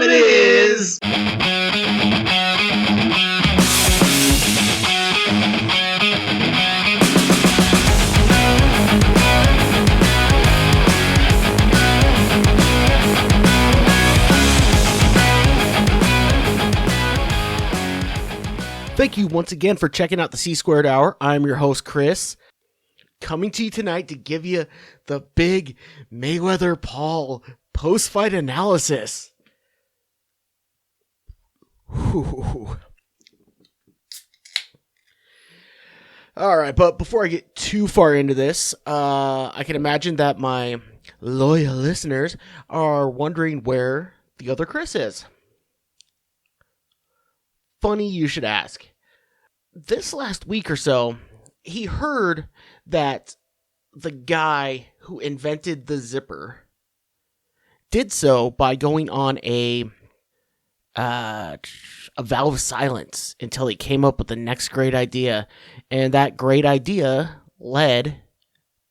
time it is! Thank you once again for checking out the C-Squared Hour. I'm your host, Chris, coming to you tonight to give you the big Mayweather-Paul post-fight analysis. Whew. All right, but before I get too far into this, I can imagine that my loyal listeners are wondering where the other Chris is. Funny you should ask. This last week or so, he heard that the guy who invented the zipper did so by going on a vow of silence until he came up with the next great idea. And that great idea led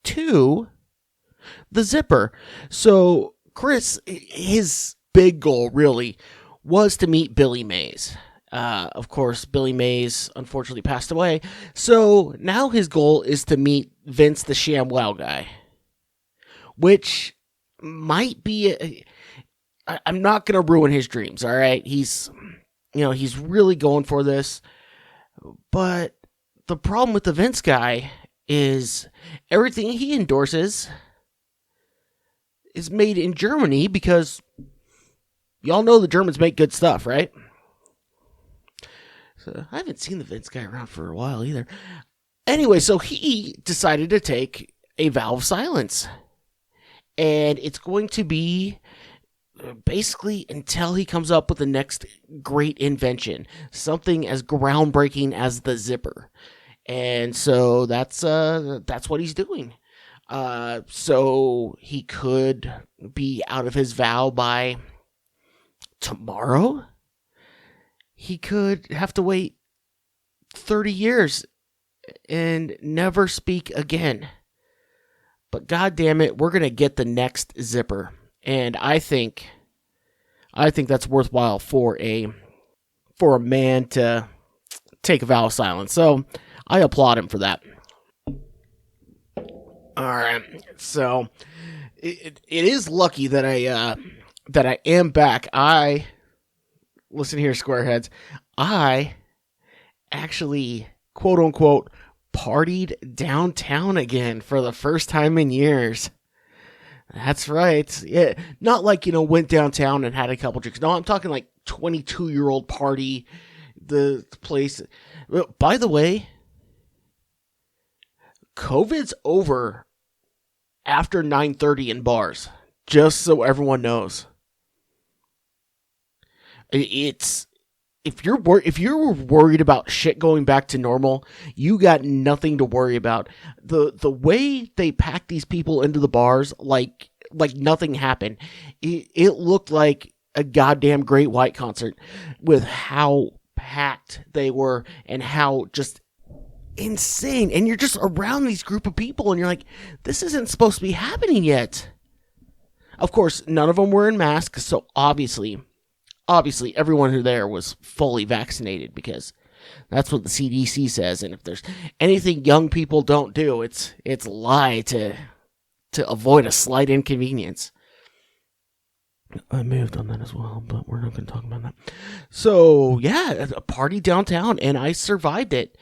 to the zipper. So Chris, his big goal really was to meet Billy Mays. Of course, Billy Mays unfortunately passed away. So now his goal is to meet Vince the ShamWow guy, which might be. I'm not going to ruin his dreams. All right, he's really going for this, but the problem with the Vince guy is everything he endorses is made in Germany because y'all know the Germans make good stuff, right? So I haven't seen the Vince guy around for a while either. Anyway, so he decided to take a vow of silence. And it's going to be basically until he comes up with the next great invention. Something as groundbreaking as the zipper. And so that's what he's doing. So he could be out of his vow by tomorrow. He could have to wait 30 years and never speak again. But God damn it, we're going to get the next zipper. And I think that's worthwhile for a man to take a vow of silence. So I applaud him for that. All right. So it is lucky that I am back. Listen here, squareheads. I actually, quote unquote, partied downtown again for the first time in years. That's right. Yeah, not like, went downtown and had a couple drinks. No, I'm talking like 22-year-old party. The place. By the way, COVID's over after 9:30 in bars. Just so everyone knows. It's if you're worried about shit going back to normal, you got nothing to worry about. The way they pack these people into the bars like nothing happened. It looked like a goddamn Great White concert with how packed they were and how just insane. And you're just around these group of people and you're like, this isn't supposed to be happening yet. Of course, none of them were in masks, so obviously everyone who there was fully vaccinated because that's what the CDC says. And if there's anything young people don't do, it's lie to avoid a slight inconvenience. I may have done that as well, but we're not going to talk about that. So yeah, a party downtown, and I survived it.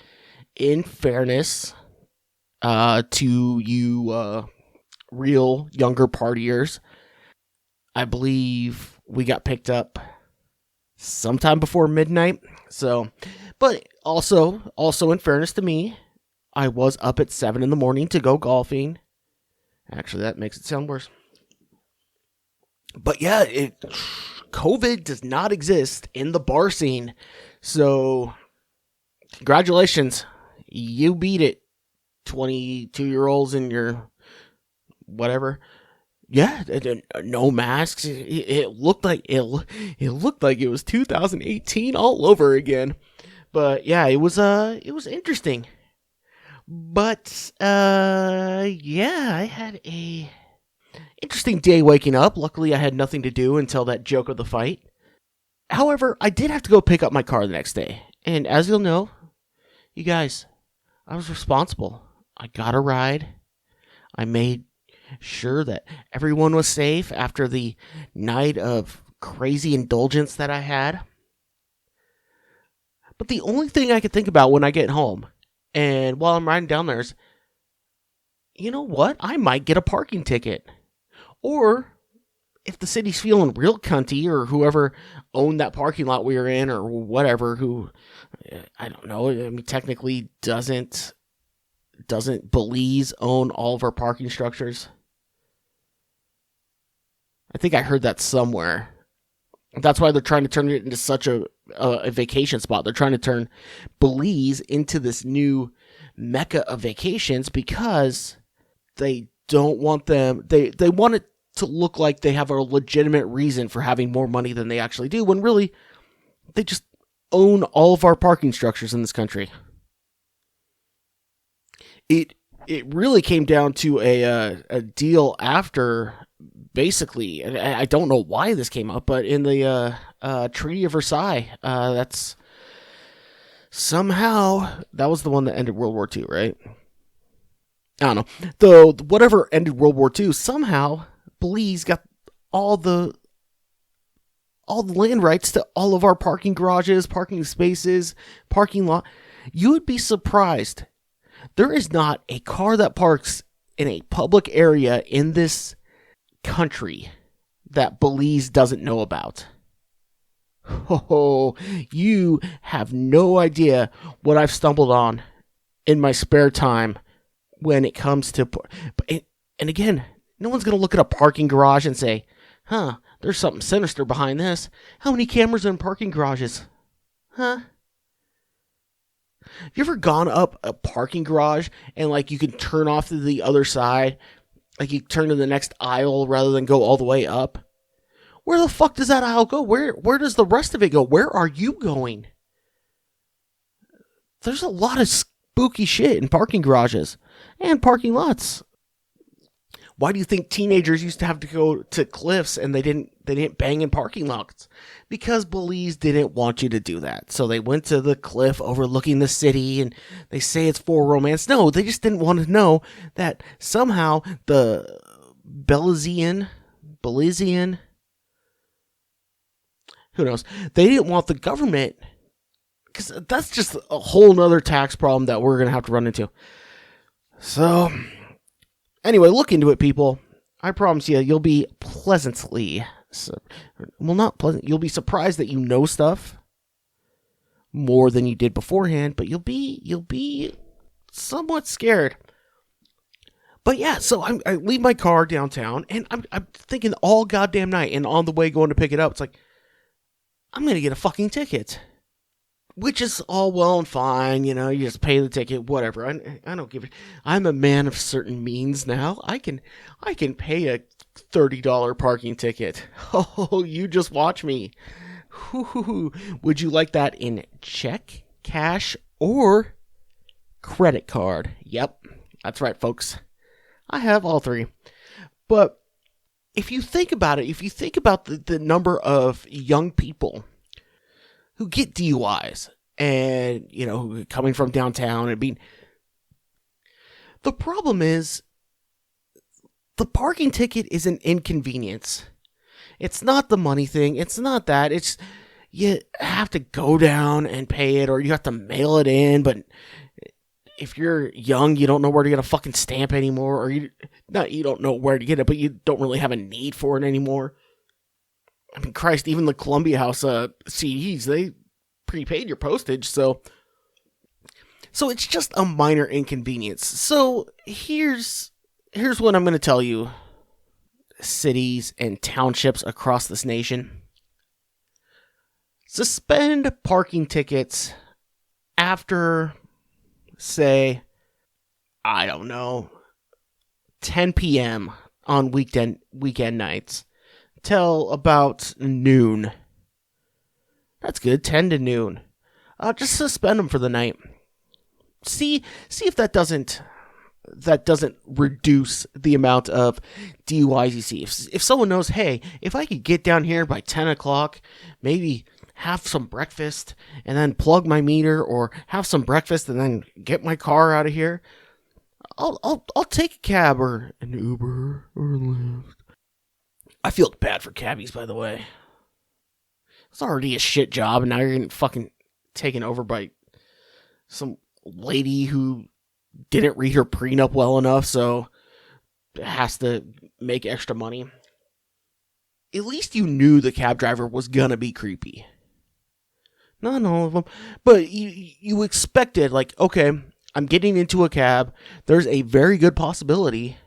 In fairness, to you real younger partiers, I believe we got picked up sometime before midnight. So, but also in fairness to me, I was up at 7 a.m. to go golfing. Actually, that makes it sound worse. But yeah, COVID does not exist in the bar scene. So, congratulations. You beat it. 22-year-olds in your whatever. Yeah, no masks. It looked like it was 2018 all over again. But yeah, it was interesting. But yeah, I had a interesting day waking up. Luckily, I had nothing to do until that joke of the fight. However, I did have to go pick up my car the next day. And as you'll know, you guys, I was responsible. I got a ride. I made sure that everyone was safe after the night of crazy indulgence that I had. But the only thing I could think about when I get home and while I'm riding down there is, you know what? I might get a parking ticket. Or if the city's feeling real cunty, or whoever owned that parking lot we were in, or whatever, who, I don't know, I mean, technically doesn't Belize own all of our parking structures? I think I heard that somewhere. That's why they're trying to turn it into such a vacation spot. They're trying to turn Belize into this new mecca of vacations because they don't want them. They want it to look like they have a legitimate reason for having more money than they actually do, when really they just own all of our parking structures in this country. It really came down to a deal after, basically, and I don't know why this came up, but in the Treaty of Versailles, that's somehow, that was the one that ended World War II, right? I don't know. Though whatever ended World War II, somehow Belize got all the land rights to all of our parking garages, parking spaces, parking lot. You would be surprised. There is not a car that parks in a public area in this country that Belize doesn't know about. Oh, you have no idea what I've stumbled on in my spare time when it comes to... And again, no one's going to look at a parking garage and say, there's something sinister behind this. How many cameras are in parking garages? Huh? Have you ever gone up a parking garage and, like, you can turn off to the other side? Like, you turn to the next aisle rather than go all the way up? Where the fuck does that aisle go? Where does the rest of it go? Where are you going? There's a lot of spooky shit in parking garages and parking lots. Why do you think teenagers used to have to go to cliffs and they didn't bang in parking lots? Because Belize didn't want you to do that. So they went to the cliff overlooking the city and they say it's for romance. No, they just didn't want to know that somehow the Belizean, who knows? They didn't want the government, because that's just a whole nother tax problem that we're going to have to run into. So... anyway, look into it, people. I promise you'll be pleasantly... well, not pleasant. You'll be surprised that you know stuff more than you did beforehand, but you'll be somewhat scared. But yeah, so I leave my car downtown, and I'm thinking all goddamn night, and on the way going to pick it up, it's like, I'm going to get a fucking ticket. Which is all well and fine, you know, you just pay the ticket, whatever. I don't give it. I'm a man of certain means now. I can pay a $30 parking ticket. Oh, you just watch me. Would you like that in check, cash, or credit card? Yep, that's right, folks. I have all three. But if you think about it, if you think about the number of young people who get DUIs and, you know, coming from downtown and being... the problem is the parking ticket is an inconvenience. It's not the money thing. It's not that. It's you have to go down and pay it, or you have to mail it in, but if you're young, you don't know where to get a fucking stamp anymore, or you don't know where to get it, but you don't really have a need for it anymore. I mean, Christ, even the Columbia House CDs, they prepaid your postage, so it's just a minor inconvenience. So here's what I'm going to tell you, cities and townships across this nation. Suspend parking tickets after, say, I don't know, 10 p.m. on weekend nights till about noon. That's good, 10 to noon. Just suspend them for the night. See if that doesn't that doesn't reduce the amount of DUIs you see. If someone knows, hey, if I could get down here by 10 o'clock, maybe have some breakfast and then plug my meter, or have some breakfast and then get my car out of here, I'll take a cab or an Uber or Lyft. I feel bad for cabbies, by the way. It's already a shit job, and now you're getting fucking taken over by some lady who didn't read her prenup well enough, so has to make extra money. At least you knew the cab driver was gonna be creepy. Not all of them, but you expected, like, okay, I'm getting into a cab. There's a very good possibility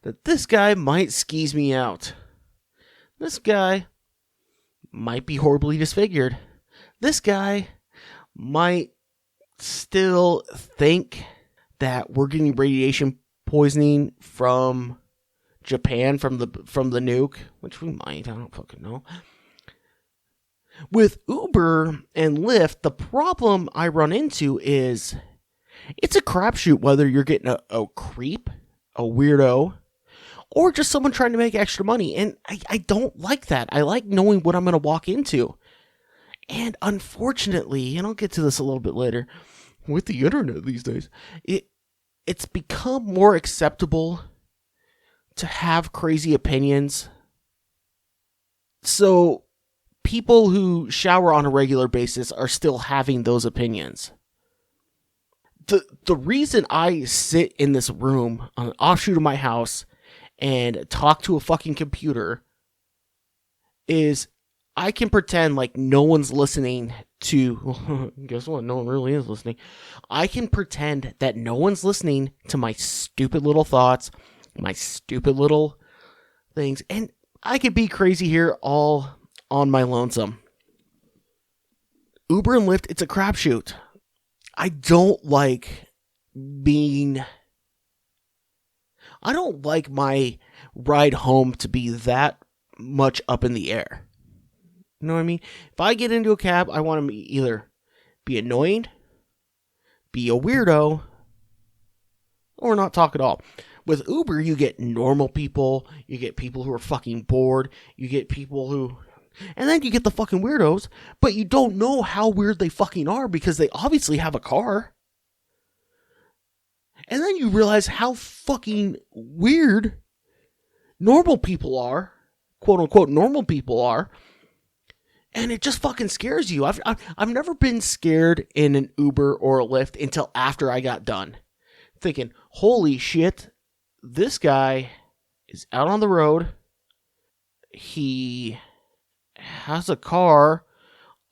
that this guy might skeeze me out. This guy might be horribly disfigured. This guy might still think that we're getting radiation poisoning from Japan, from the nuke, which we might. I don't fucking know. With Uber and Lyft, the problem I run into is it's a crapshoot whether you're getting a creep, a weirdo, or just someone trying to make extra money. And I don't like that. I like knowing what I'm going to walk into. And unfortunately, and I'll get to this a little bit later, with the internet these days, it's become more acceptable to have crazy opinions. So people who shower on a regular basis are still having those opinions. The reason I sit in this room on an offshoot of my house and talk to a fucking computer is I can pretend like no one's listening to... Well, guess what? No one really is listening. I can pretend that no one's listening to my stupid little thoughts, my stupid little things, and I could be crazy here all on my lonesome. Uber and Lyft, it's a crapshoot. I don't like my ride home to be that much up in the air. You know what I mean? If I get into a cab, I want to either be annoying, be a weirdo, or not talk at all. With Uber, you get normal people, you get people who are fucking bored, you get people who... And then you get the fucking weirdos, but you don't know how weird they fucking are because they obviously have a car. And then you realize how fucking weird normal people are, quote unquote normal people are, and it just fucking scares you. I've never been scared in an Uber or a Lyft until after I got done. Thinking, holy shit, this guy is out on the road. He has a car,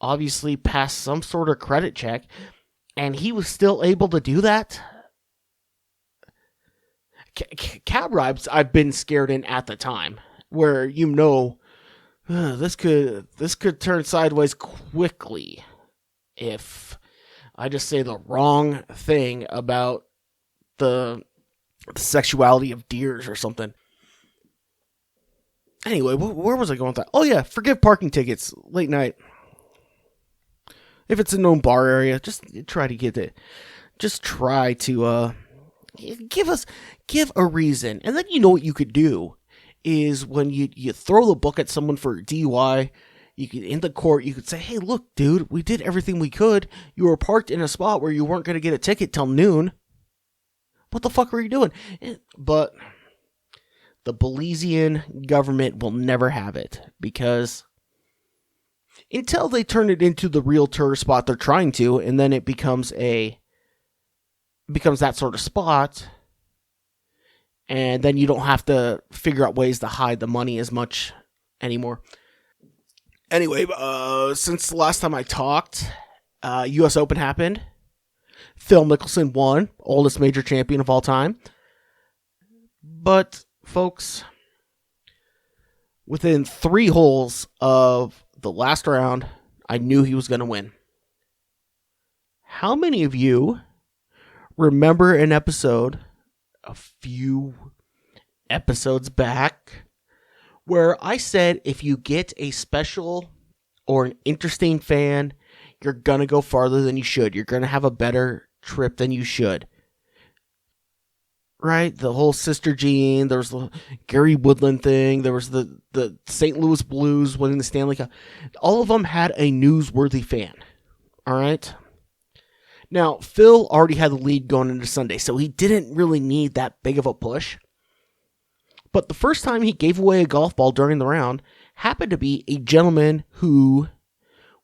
obviously passed some sort of credit check, and he was still able to do that. Cab rides I've been scared in at the time, where you know this could turn sideways quickly if I just say the wrong thing about the sexuality of deers or something. Anyway, where was I going with that? Oh yeah, forgive parking tickets late night. If it's a known bar area, just try to get it. Just try to give a reason. And then you know what you could do is when you throw the book at someone for DUI, you could, in the court, you could say, hey, look, dude, we did everything we could. You were parked in a spot where you weren't going to get a ticket till noon. What the fuck were you doing? But the Belizean government will never have it, because until they turn it into the real tourist spot they're trying to, and then it becomes that sort of spot, and then you don't have to figure out ways to hide the money as much anymore. Anyway, since the last time I talked, U.S. Open happened. Phil Mickelson won, oldest major champion of all time. But, folks, within 3 holes of the last round, I knew he was going to win. How many of you remember an episode a few episodes back where I said if you get a special or an interesting fan, you're going to go farther than you should. You're going to have a better trip than you should. right? The whole Sister Jean. There was the Gary Woodland thing. There was the St. Louis Blues winning the Stanley Cup. All of them had a newsworthy fan. All right. Now, Phil already had the lead going into Sunday, so he didn't really need that big of a push. But the first time he gave away a golf ball during the round happened to be a gentleman who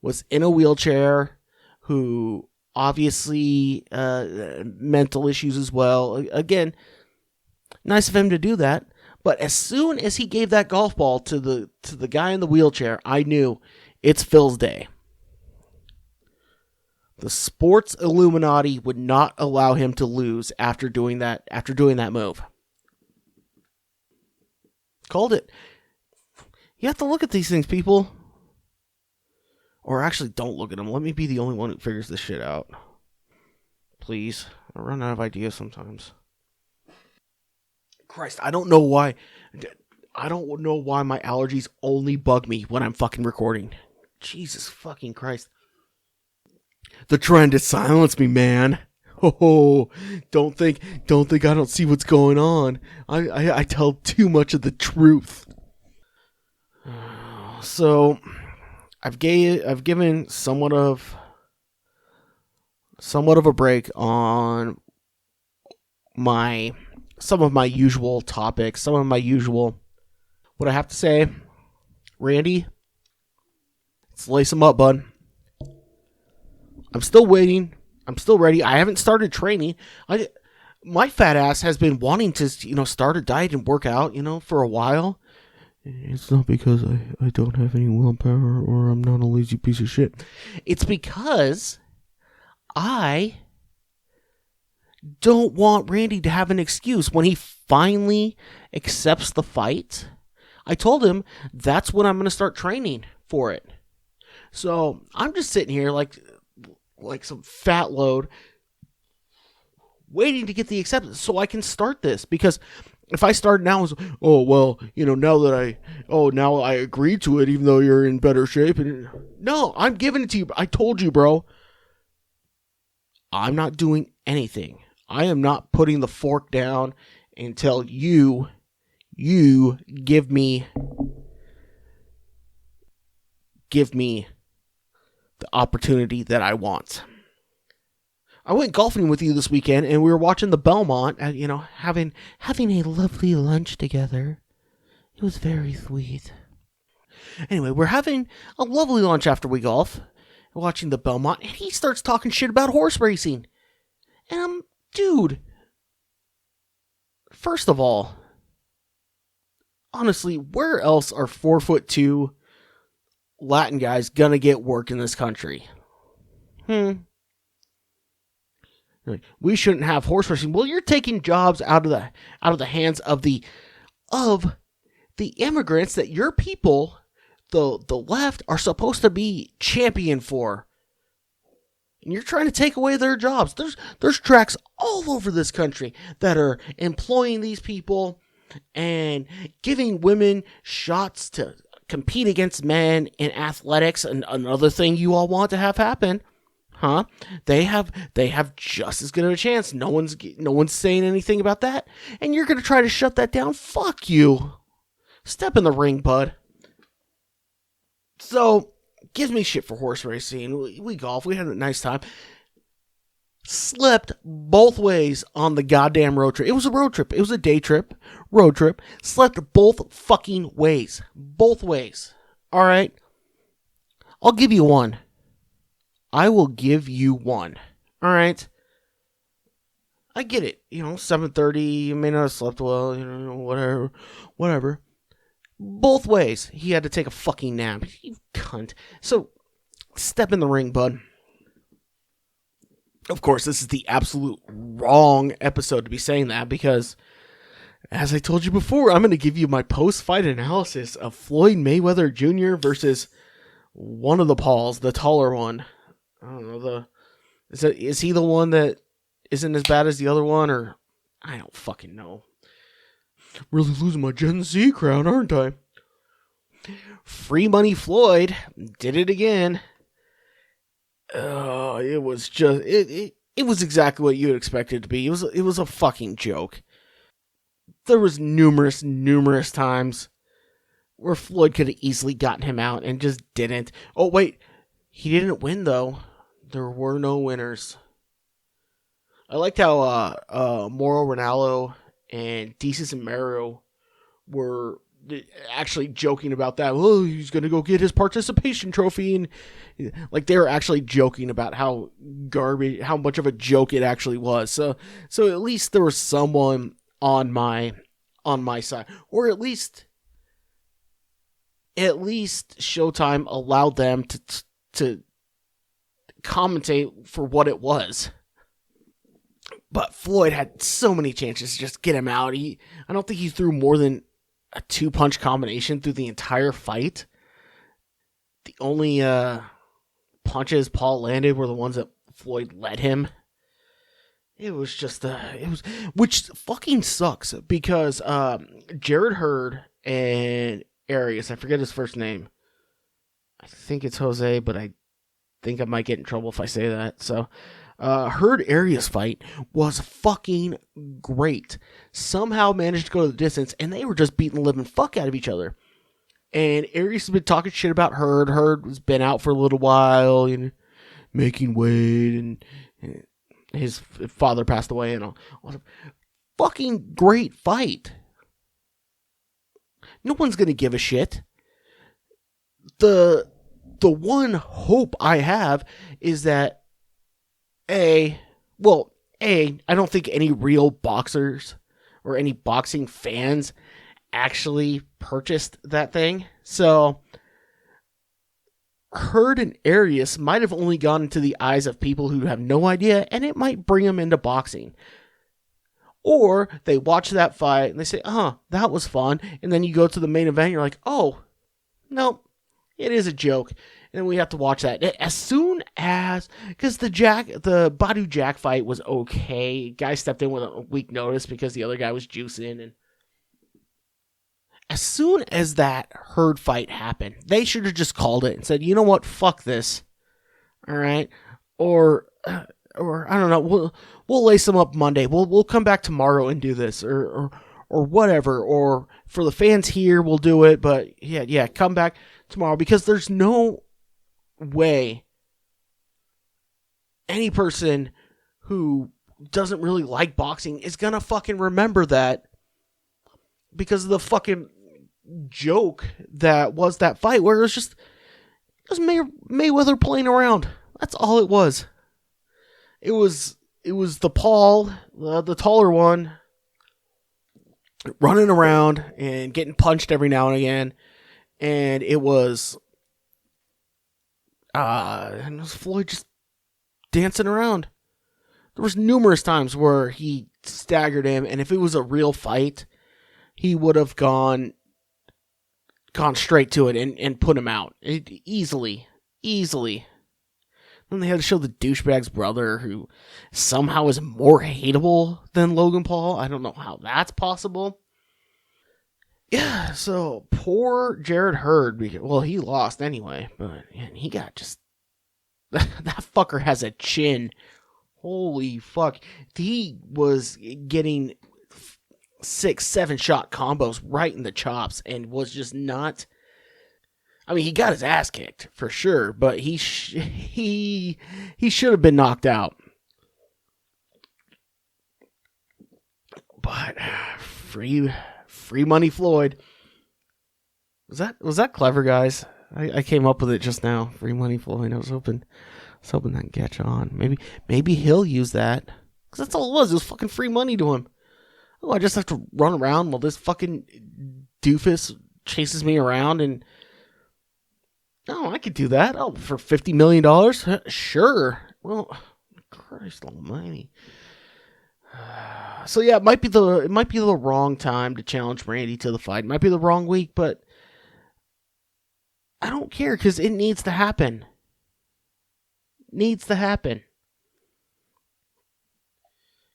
was in a wheelchair, who obviously mental issues as well. Again, nice of him to do that. But as soon as he gave that golf ball to the guy in the wheelchair, I knew it's Phil's day. The sports Illuminati would not allow him to lose after doing that move. Called it. You have to look at these things, people. Or actually, don't look at them. Let me be the only one who figures this shit out. Please. I run out of ideas sometimes. Christ, I don't know why. I don't know why my allergies only bug me when I'm fucking recording. Jesus fucking Christ. They're trying to silence me, man. Oh, don't think I don't see what's going on. I tell too much of the truth. So, I've given somewhat of a break on some of my usual topics, some of my usual. What I have to say, Randy, let's lace them up, bud. I'm still waiting. I'm still ready. I haven't started training. My fat ass has been wanting to, start a diet and work out, for a while. It's not because I don't have any willpower or I'm not a lazy piece of shit. It's because I don't want Randy to have an excuse when he finally accepts the fight. I told him that's when I'm going to start training for it. So I'm just sitting here like some fat load waiting to get the acceptance so I can start this. Because if I start now, now I agreed to it, even though you're in better shape. No, I'm giving it to you. I told you, bro. I'm not doing anything. I am not putting the fork down until you give me the opportunity that I want. I went golfing with you this weekend, and we were watching the Belmont, having a lovely lunch together. It was very sweet. Anyway, we're having a lovely lunch after we golf, watching the Belmont, and he starts talking shit about horse racing. And dude, first of all, honestly, where else are 4'2" Latin guys gonna get work in this country? We shouldn't have horse racing. Well, you're taking jobs out of the hands of the immigrants that your people, the left, are supposed to be champion for. And you're trying to take away their jobs. There's tracks all over this country that are employing these people and giving women shots to compete against men in athletics. And another thing you all want to have happen. Huh? They have just as good of a chance. No one's saying anything about that. And you're going to try to shut that down? Fuck you. Step in the ring, bud. So, gives me shit for horse racing. We golf. We had a nice time. Slept both ways on the goddamn road trip. It was a road trip. It was a day trip. Road trip. Slept both fucking ways. Both ways. All right? I'll give you one. I will give you one. All right? I get it. 7:30, you may not have slept well, whatever. Both ways. He had to take a fucking nap. You cunt. So, step in the ring, bud. Of course, this is the absolute wrong episode to be saying that because, as I told you before, I'm going to give you my post-fight analysis of Floyd Mayweather Jr. versus one of the Pauls, the taller one. I don't know, is he the one that isn't as bad as the other one, or I don't fucking know. Really losing my Gen Z crown, aren't I? Free Money Floyd did it again. It was just it was exactly what you would expect it to be. It was a fucking joke. There was numerous times where Floyd could have easily gotten him out and just didn't. Oh, wait. He didn't win, though. There were no winners. I liked how Mauro Ranallo and Desus and Mero were actually joking about that. Oh, he's going to go get his participation trophy. And like they were actually joking about how much of a joke it actually was. So at least there was someone on my side, or at least Showtime allowed them to commentate for what it was. But Floyd had so many chances to just get him out. I don't think he threw more than a 2-punch combination through the entire fight. The only punches Paul landed were the ones that Floyd let him. It was just which fucking sucks because Jared Hurd and Arias, I forget his first name. I think it's Jose, but I think I might get in trouble if I say that. So, Hurd Arias fight was fucking great. Somehow managed to go the distance, and they were just beating the living fuck out of each other. And Arias has been talking shit about Hurd. Hurd has been out for a little while, making weight, and his father passed away, and all. Fucking great fight. No one's gonna give a shit. The one hope I have is that I don't think any real boxers or any boxing fans actually purchased that thing. So Hurd and Arias might have only gone into the eyes of people who have no idea, and it might bring them into boxing. Or they watch that fight and they say, that was fun. And then you go to the main event and you're like, oh, no, it is a joke. And then we have to watch that. As soon as, because the Badu Jack fight was okay. Guy stepped in with a week notice because the other guy was juicing. And as soon as that Hurd fight happened, they should have just called it and said, you know what, fuck this. All right. Or I don't know. We'll lace them up Monday. We'll come back tomorrow and do this or whatever. Or for the fans here, we'll do it. But yeah, come back tomorrow, because there's no way any person who doesn't really like boxing is gonna fucking remember that because of the fucking joke that was that fight, where it was Mayweather playing around. That's all it was. It was the Paul, the taller one, running around and getting punched every now and again, and it was Floyd just dancing around. There was numerous times where he staggered him, and if it was a real fight, he would have gone straight to it and put him out. Easily. Then they had to show the douchebag's brother, who somehow is more hateable than Logan Paul. I don't know how that's possible. Yeah, so poor Jared Hurd. Well, he lost anyway, but he got just... That fucker has a chin. Holy fuck. He was getting 6-7 shot combos right in the chops and was just not... I mean, he got his ass kicked for sure, but he should have been knocked out. But free money Floyd. Was that clever, guys? I came up with it just now. Free money Floyd. I was hoping that can catch on. Maybe he'll use that, because that's all it was. It was fucking free money to him. Oh, I just have to run around while this fucking doofus chases me around, and I could do that. Oh, for $50 million? Sure. Well, Christ almighty. So yeah, it might be the wrong time to challenge Randy to the fight. It might be the wrong week, but I don't care, because it needs to happen. Needs to happen.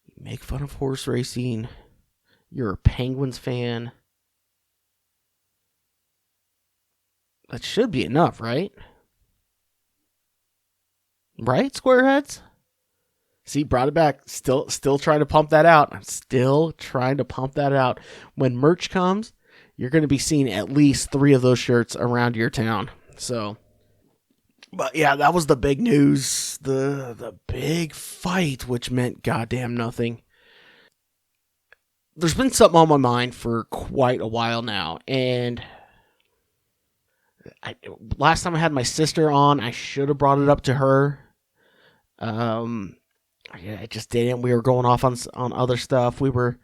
You make fun of horse racing. You're a Penguins fan. That should be enough, right? Right, squareheads? See, brought it back. Still trying to pump that out. I'm still trying to pump that out. When merch comes, you're going to be seeing at least 3 of those shirts around your town. So, but yeah, that was the big news. The big fight, which meant goddamn nothing. There's been something on my mind for quite a while now, and last time I had my sister on, I should have brought it up to her. I just didn't. We were going off on other stuff. We were,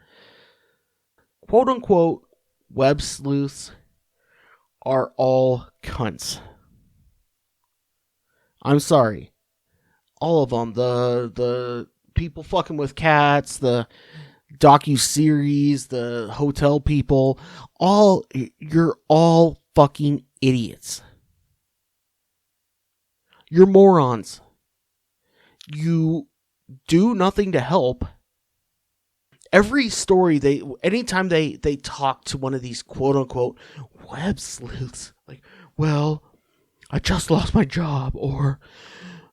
quote unquote, web sleuths are all cunts. I'm sorry. All of them. The people fucking with cats, the docu-series, the hotel people, you're all fucking idiots. You're morons. You do nothing to help. Every story anytime they talk to one of these quote unquote web sleuths, like, well, I just lost my job, or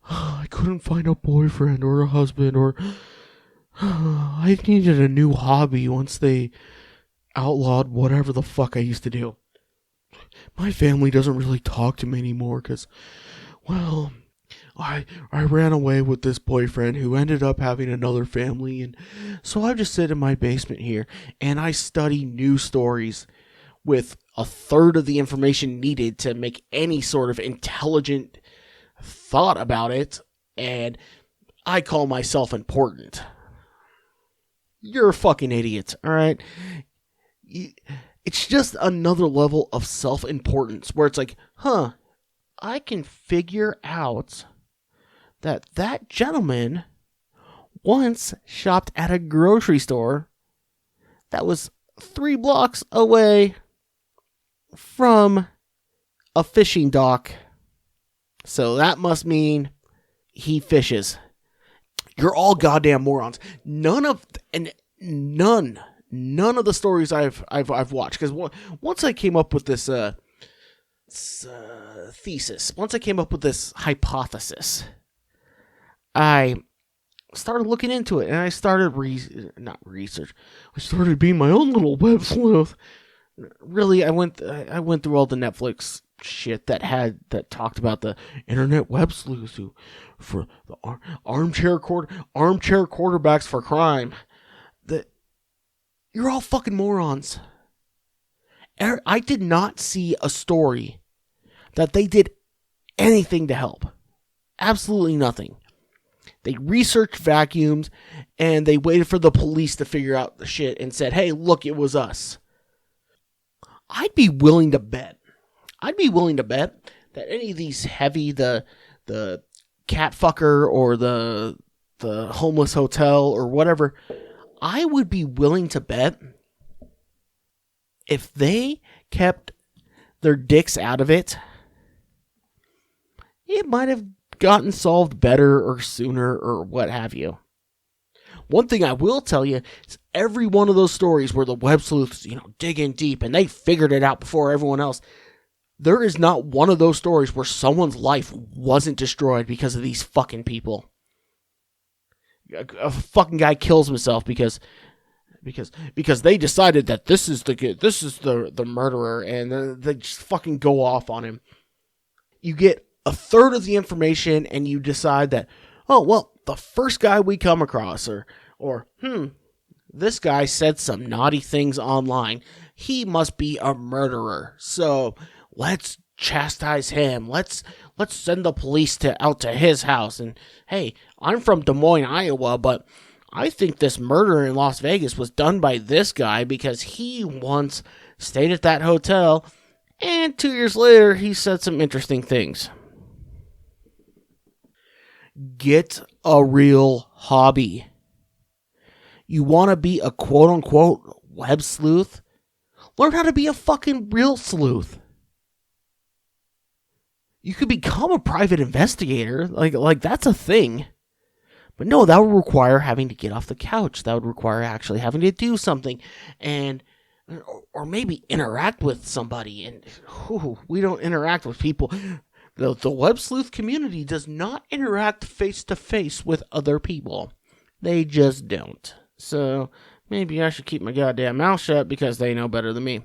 I couldn't find a boyfriend or a husband, or I needed a new hobby once they outlawed whatever the fuck I used to do. My family doesn't really talk to me anymore because, well, I ran away with this boyfriend who ended up having another family, and so I just sit in my basement here and I study news stories with a third of the information needed to make any sort of intelligent thought about it, and I call myself important. You're fucking idiots, alright? It's just another level of self-importance where it's like, I can figure out that gentleman once shopped at a grocery store that was 3 blocks away from a fishing dock. So that must mean he fishes. You're all goddamn morons. None of the stories I've watched, because once I came up with this thesis, once I came up with this hypothesis, I started looking into it, and I started research. I started being my own little web sleuth. Really, I went through all the Netflix shit that talked about the internet web sleuths who, for the armchair quarterbacks for crime. You're all fucking morons. I did not see a story that they did anything to help. Absolutely nothing. They researched vacuums, and they waited for the police to figure out the shit and said, hey, look, it was us. I'd be willing to bet that any of these heavy, the cat fucker or the homeless hotel or whatever, I would be willing to bet if they kept their dicks out of it, it might have gotten solved better or sooner or what have you. One thing I will tell you is every one of those stories where the web sleuths, dig in deep and they figured it out before everyone else, there is not one of those stories where someone's life wasn't destroyed because of these fucking people. A fucking guy kills himself because they decided that this is the murderer, and they just fucking go off on him. You get a third of the information and you decide that, oh, well, the first guy we come across, or this guy said some naughty things online. He must be a murderer. So let's chastise him. Let's send the police out to his house. And hey, I'm from Des Moines, Iowa, but I think this murder in Las Vegas was done by this guy because he once stayed at that hotel, and 2 years later he said some interesting things. Get a real hobby. You want to be a quote-unquote web sleuth? Learn how to be a fucking real sleuth. You could become a private investigator. Like that's a thing. But no, that would require having to get off the couch. That would require actually having to do something. Or maybe interact with somebody. And we don't interact with people. The web sleuth community does not interact face-to-face with other people. They just don't. So maybe I should keep my goddamn mouth shut because they know better than me.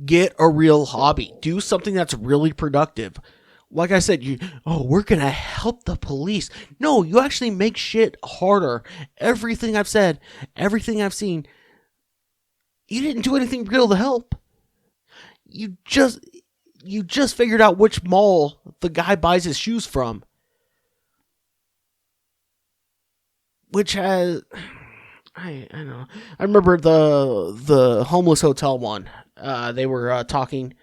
Get a real hobby. Do something that's really productive. Like I said, we're going to help the police. No, you actually make shit harder. Everything I've said, everything I've seen, you didn't do anything real to help. You just figured out which mall the guy buys his shoes from. Which has, I don't know. I remember the homeless hotel one. They were talking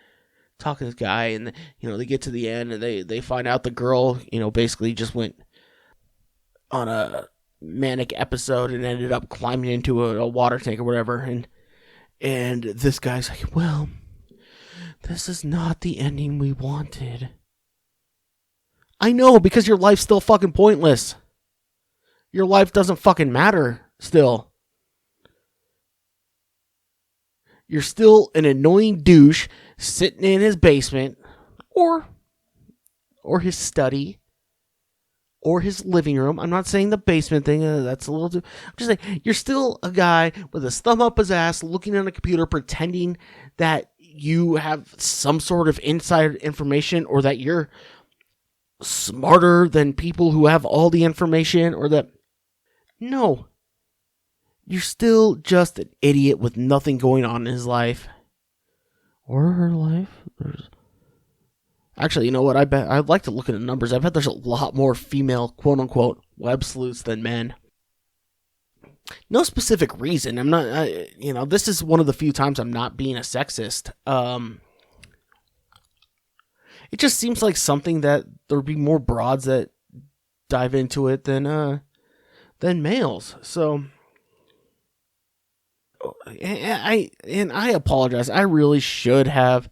to this guy, and they get to the end, and they find out the girl, basically just went on a manic episode and ended up climbing into a water tank or whatever, and this guy's like, well, this is not the ending we wanted. I know, because your life's still fucking pointless. Your life doesn't fucking matter still. You're still an annoying douche sitting in his basement or his study or his living room. I'm not saying the basement thing. That's a little too... I'm just saying, you're still a guy with his thumb up his ass looking at a computer pretending that you have some sort of inside information or that you're smarter than people who have all the information or that... No. You're still just an idiot with nothing going on in his life. Or her life. Actually, you know what? I'd like to look at the numbers. I bet there's a lot more female, quote-unquote, web sleuths than men. No specific reason. I'm not, this is one of the few times I'm not being a sexist. It just seems like something that there'd be more broads that dive into it than males. So... I apologize. I really should have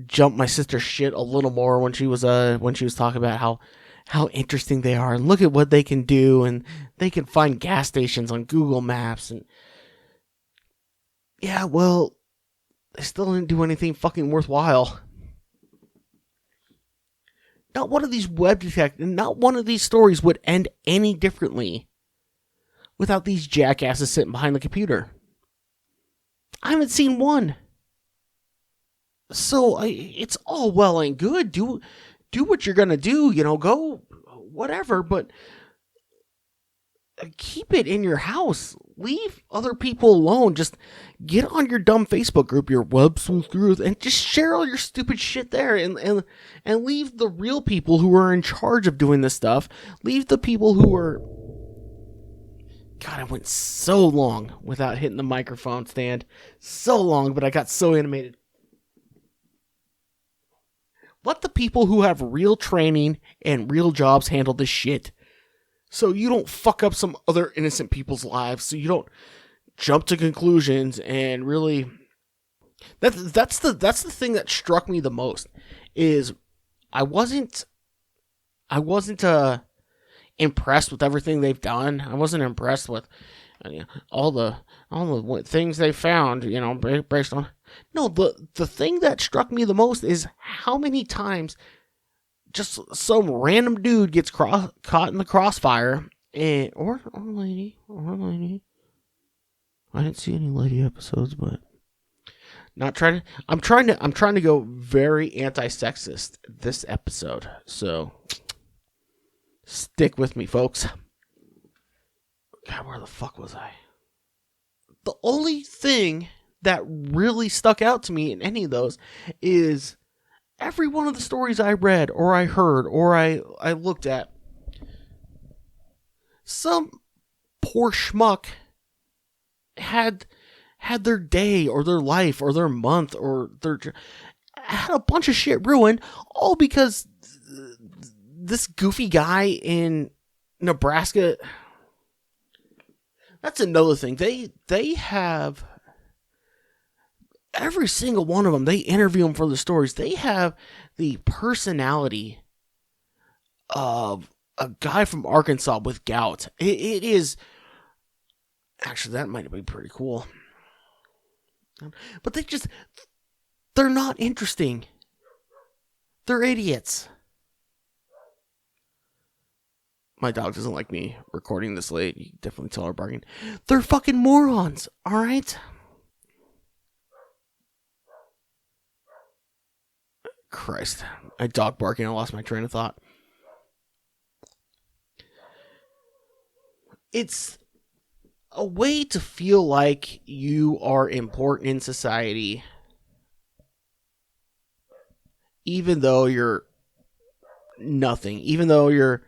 jumped my sister's shit a little more when she was talking about how interesting they are and look at what they can do and they can find gas stations on Google Maps and yeah, well, they still didn't do anything fucking worthwhile. Not one of these not one of these stories would end any differently without these jackasses sitting behind the computer. I haven't seen one. So it's all well and good. Do what you're gonna do. Go whatever. But keep it in your house. Leave other people alone. Just get on your dumb Facebook group, your web sleuth group, and just share all your stupid shit there. And leave the real people who are in charge of doing this stuff. Leave the people who are... God, I went so long without hitting the microphone stand. So long, but I got so animated. Let the people who have real training and real jobs handle this shit. So you don't fuck up some other innocent people's lives. So you don't jump to conclusions and really... That's the thing that struck me the most. Is I wasn't impressed with everything they've done. I wasn't impressed with all the things they found, based on... No, the thing that struck me the most is how many times just some random dude gets caught in the crossfire, or lady. I didn't see any lady episodes, but I'm trying to go very anti-sexist this episode. So stick with me, folks. God, where the fuck was I? The only thing that really stuck out to me in any of those is every one of the stories I read or I heard or I looked at, some poor schmuck had their day or their life or their month or had a bunch of shit ruined, all because this goofy guy in Nebraska... That's another thing. They have... Every single one of them, they interview them for the stories. They have the personality of a guy from Arkansas with gout. It is... Actually, that might be pretty cool. But they're not interesting. They're idiots. My dog doesn't like me recording this late. You can definitely tell her barking. They're fucking morons, alright? Christ. My dog barking, I lost my train of thought. It's a way to feel like you are important in society, even though you're nothing. Even though you're...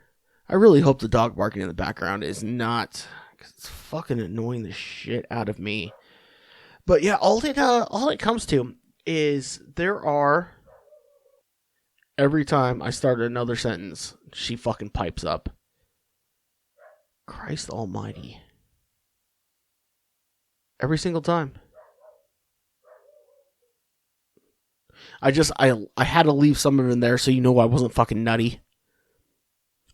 I really hope the dog barking in the background is not... because it's fucking annoying the shit out of me. But yeah, all it comes to is there are... Every time I start another sentence, she fucking pipes up. Christ almighty. Every single time. I had to leave some of it in there so you know I wasn't fucking nutty.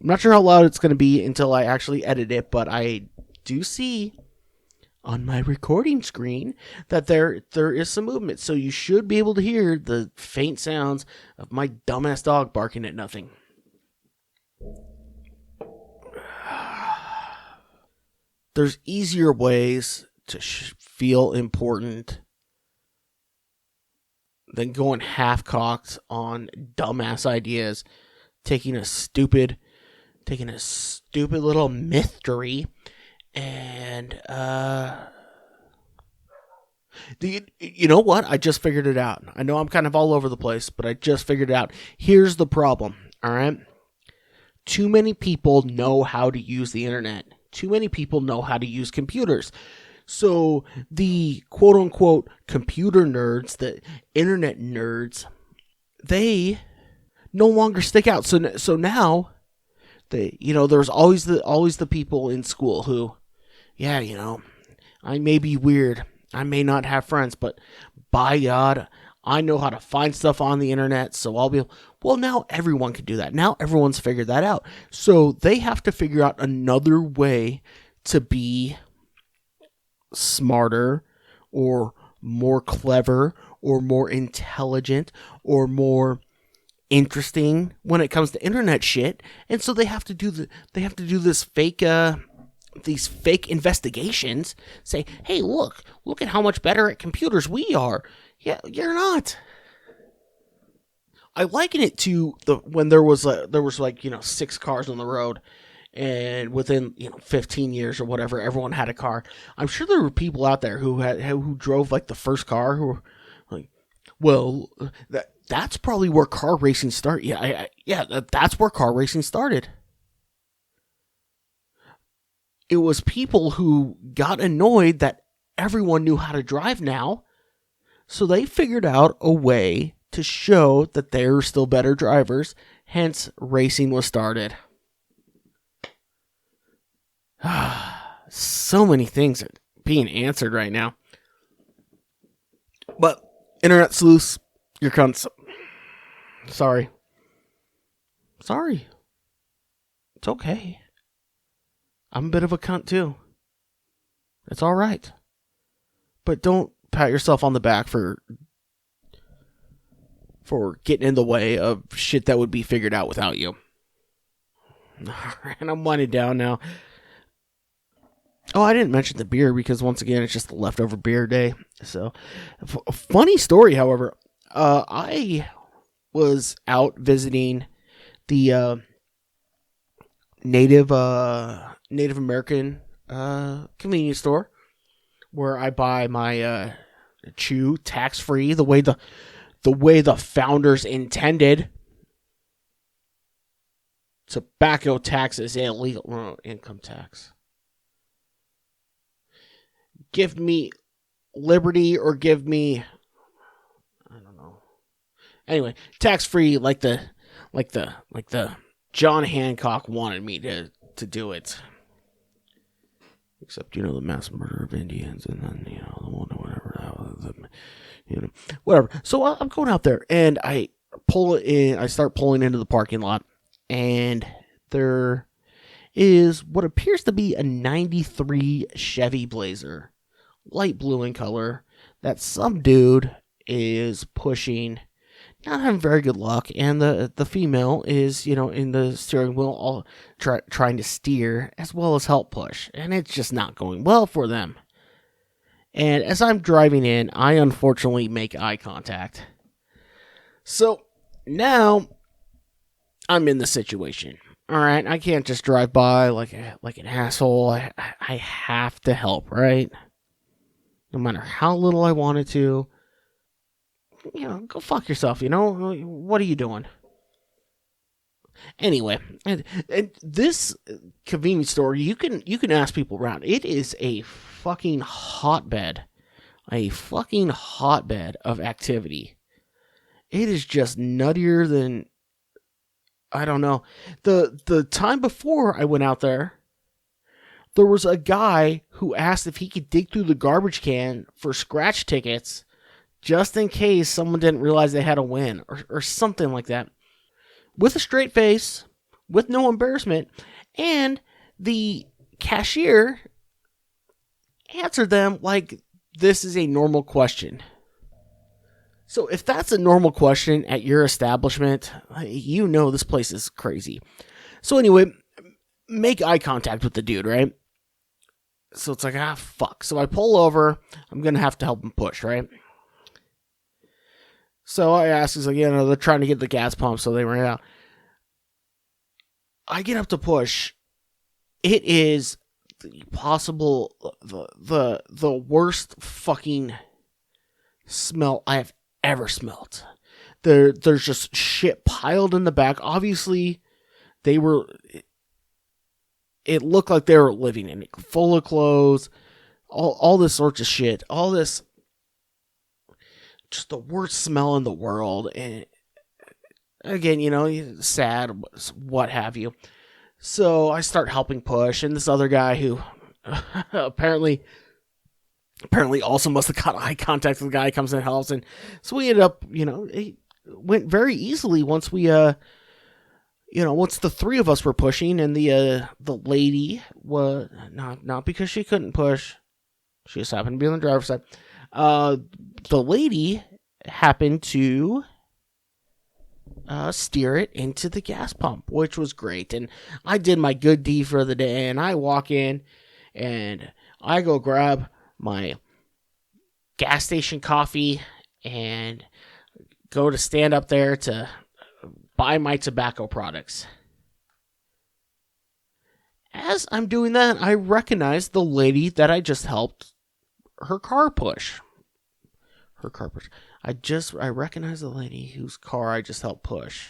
I'm not sure how loud it's going to be until I actually edit it, but I do see on my recording screen that there is some movement, so you should be able to hear the faint sounds of my dumbass dog barking at nothing. There's easier ways to feel important than going half-cocked on dumbass ideas, taking a stupid little mystery and you know what? I just figured it out. I know I'm kind of all over the place, but I just figured it out. Here's the problem, all right? Too many people know how to use the internet. Too many people know how to use computers. So the quote-unquote computer nerds, the internet nerds, they no longer stick out. So now, there's always the people in school who, yeah, I may be weird. I may not have friends, but by God, I know how to find stuff on the internet, so I'll be... Well, now everyone can do that. Now everyone's figured that out. So they have to figure out another way to be smarter or more clever or more intelligent or more interesting when it comes to internet shit. And so they have to do this fake these fake investigations, say, hey, look at how much better at computers we are. Yeah, you're not. I liken it to when there was 6 cars on the road, and within 15 years or whatever, everyone had a car. I'm sure there were people out there who drove like the first car who were like, well, that's probably where car racing started. That's where car racing started. It was people who got annoyed that everyone knew how to drive now, so they figured out a way to show that they're still better drivers, hence racing was started. So many things are being answered right now. But, internet sleuths, you're cunts. Sorry. It's okay. I'm a bit of a cunt too. It's alright. But don't pat yourself on the back for getting in the way of shit that would be figured out without you. And I'm winding down now. Oh, I didn't mention the beer because once again, it's just the leftover beer day. So, a funny story, however. I was out visiting the Native American convenience store where I buy my chew tax-free the way the founders intended. Tobacco tax is illegal. Income tax. Give me liberty or give me, I don't know. Anyway, tax-free like the John Hancock wanted me to do it. Except, the mass murder of Indians and then, whatever. So I'm going out there and I start pulling into the parking lot, and there is what appears to be a 93 Chevy Blazer, light blue in color, that some dude is pushing not having very good luck, and the female is, in the steering wheel, all trying to steer as well as help push, and it's just not going well for them. And as I'm driving in, I unfortunately make eye contact. So now I'm in the situation. All right, I can't just drive by like an asshole. I have to help, right? No matter how little I wanted to. Go fuck yourself, What are you doing? Anyway, and this convenience store, you can ask people around. It is a fucking hotbed. A fucking hotbed of activity. It is just nuttier than, I don't know. The time before I went out there was a guy who asked if he could dig through the garbage can for scratch tickets just in case someone didn't realize they had a win or something like that. With a straight face, with no embarrassment, and the cashier answered them like this is a normal question. So if that's a normal question at your establishment, this place is crazy. So anyway, make eye contact with the dude, right? So it's like, fuck. So I pull over. I'm going to have to help him push, right? So I ask, he's like, they're trying to get the gas pump, so they ran out. I get up to push. It is the worst fucking smell I have ever smelled. There's just shit piled in the back. Obviously, it looked like they were living in it, full of clothes, all this sorts of shit, all this, just the worst smell in the world. And again, sad, what have you. So I start helping push, and this other guy who apparently also must have got eye contact with the guy comes and helps. And so we ended up, it went very easily once we, once the three of us were pushing, and the lady was not because she couldn't push. She just happened to be on the driver's side. The lady happened to steer it into the gas pump, which was great. And I did my good deed for the day, and I walk in and I go grab my gas station coffee and go to stand up there to buy my tobacco products. As I'm doing that, I recognize the lady that I just helped her car push. I recognize the lady whose car I just helped push.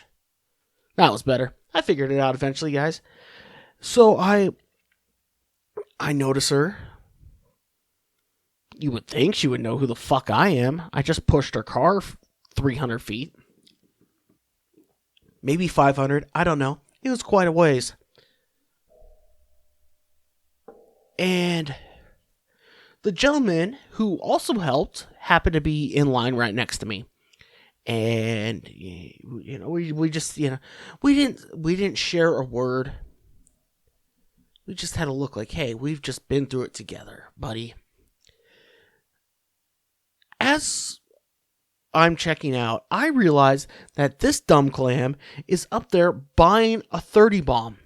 That was better. I figured it out eventually, guys. So I notice her. You would think she would know who the fuck I am. I just pushed her car 300 feet. Maybe 500. I don't know. It was quite a ways. And the gentleman who also helped happened to be in line right next to me. And, we just, we didn't share a word. We just had a look like, hey, we've just been through it together, buddy. As I'm checking out, I realize that this dumb clam is up there buying a 30 bomb.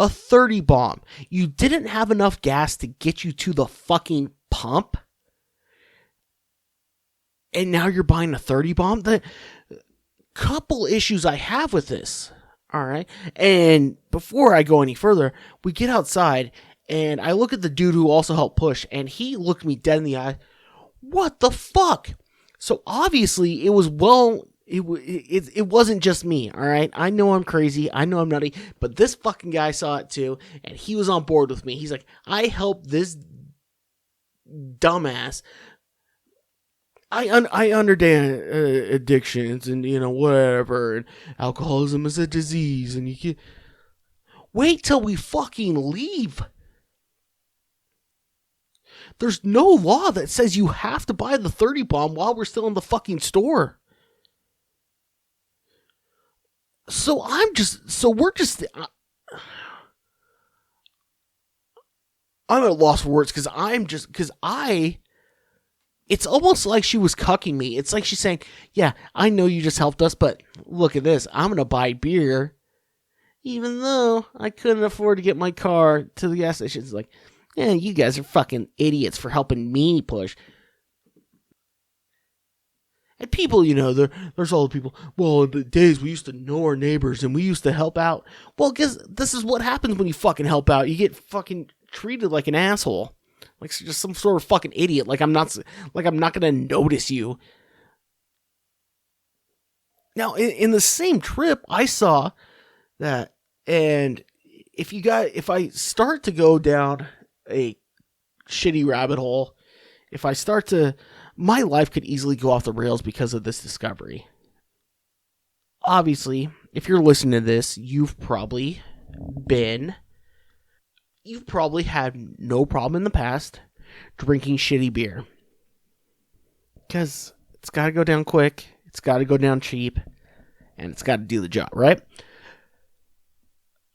A 30 bomb. You didn't have enough gas to get you to the fucking pump, and now you're buying a 30 bomb? The couple issues I have with this, all right? And before I go any further, we get outside, and I look at the dude who also helped push, and he looked me dead in the eye. What the fuck? So obviously it was it wasn't just me, all right? I know I'm crazy. I know I'm nutty. But this fucking guy saw it too, and he was on board with me. He's like, I helped this dumbass. I understand addictions and, whatever. And alcoholism is a disease. And you can wait till we fucking leave. There's no law that says you have to buy the 30 bomb while we're still in the fucking store. So I'm at a loss for words because I It's almost like she was cucking me. It's like she's saying, yeah, I know you just helped us, but look at this. I'm going to buy beer, even though I couldn't afford to get my car to the gas station. It's like, yeah, you guys are fucking idiots for helping me push. And people, there's all the people, well, in the days we used to know our neighbors and we used to help out. Well, guess this is what happens when you fucking help out. You get fucking treated like an asshole. Like just some sort of fucking idiot. Like I'm not gonna notice you. Now, in the same trip, I saw that, and if I start to go down a shitty rabbit hole, my life could easily go off the rails because of this discovery. Obviously, if you're listening to this, you've probably had no problem in the past drinking shitty beer. Because it's got to go down quick, it's got to go down cheap, and it's got to do the job, right?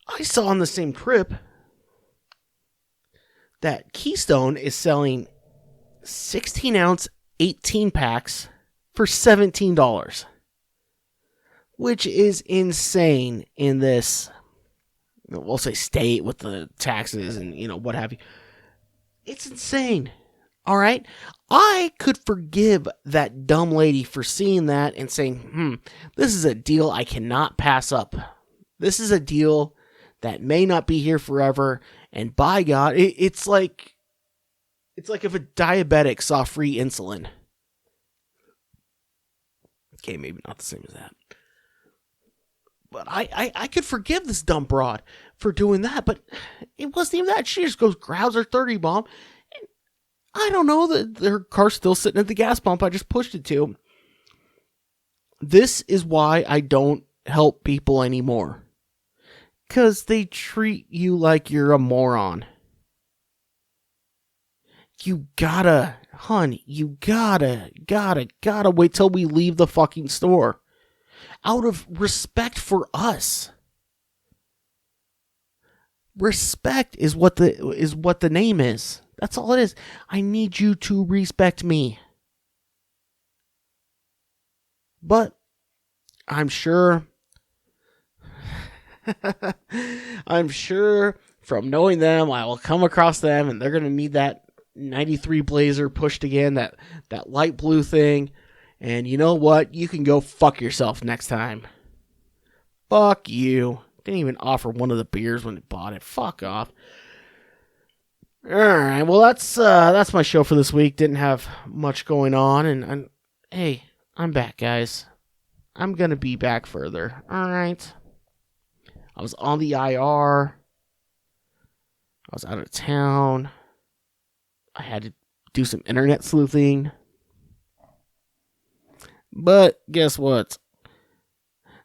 I saw on the same trip that Keystone is selling 16-ounce 18 packs for $17, which is insane in this, we'll say, state with the taxes and what have you. It's insane. All right, I could forgive that dumb lady for seeing that and saying, this is a deal I cannot pass up. This is a deal that may not be here forever, and by God, it's like if a diabetic saw free insulin. Okay, maybe not the same as that. But I could forgive this dumb broad for doing that, but it wasn't even that. She just grabs her 30 bomb. And I don't know that her car's still sitting at the gas pump I just pushed it to. This is why I don't help people anymore. Because they treat you like you're a moron. You gotta wait till we leave the fucking store. Out of respect for us. Respect is what the name is. That's all it is. I need you to respect me. But I'm sure from knowing them, I will come across them and they're going to need that 93 Blazer pushed again, that light blue thing. And you know what? You can go fuck yourself next time. Fuck you. Didn't even offer one of the beers when they bought it. Fuck off. Alright, well that's my show for this week. Didn't have much going on, and hey, I'm back, guys. I'm gonna be back further. Alright. I was on the IR. I was out of town. I had to do some internet sleuthing. But guess what?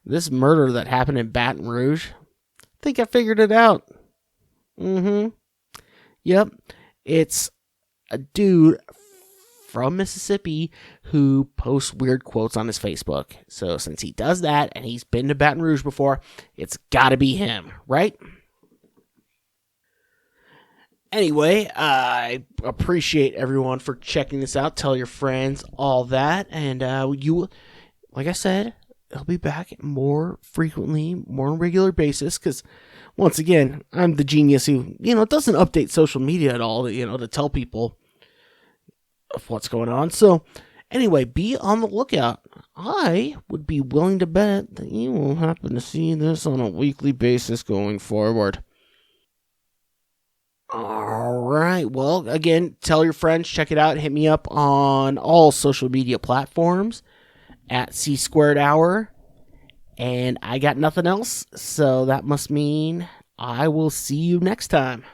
This murder that happened in Baton Rouge, I think I figured it out. Yep. It's a dude from Mississippi who posts weird quotes on his Facebook. So since he does that and he's been to Baton Rouge before, it's gotta be him, right? Anyway, I appreciate everyone for checking this out. Tell your friends, all that. And like I said, I'll be back more frequently, more on a regular basis. Because, once again, I'm the genius who, doesn't update social media at all, to tell people of what's going on. So, anyway, be on the lookout. I would be willing to bet that you will happen to see this on a weekly basis going forward. Alright, well, again, tell your friends, check it out, hit me up on all social media platforms at C² Hour, and I got nothing else, so that must mean I will see you next time.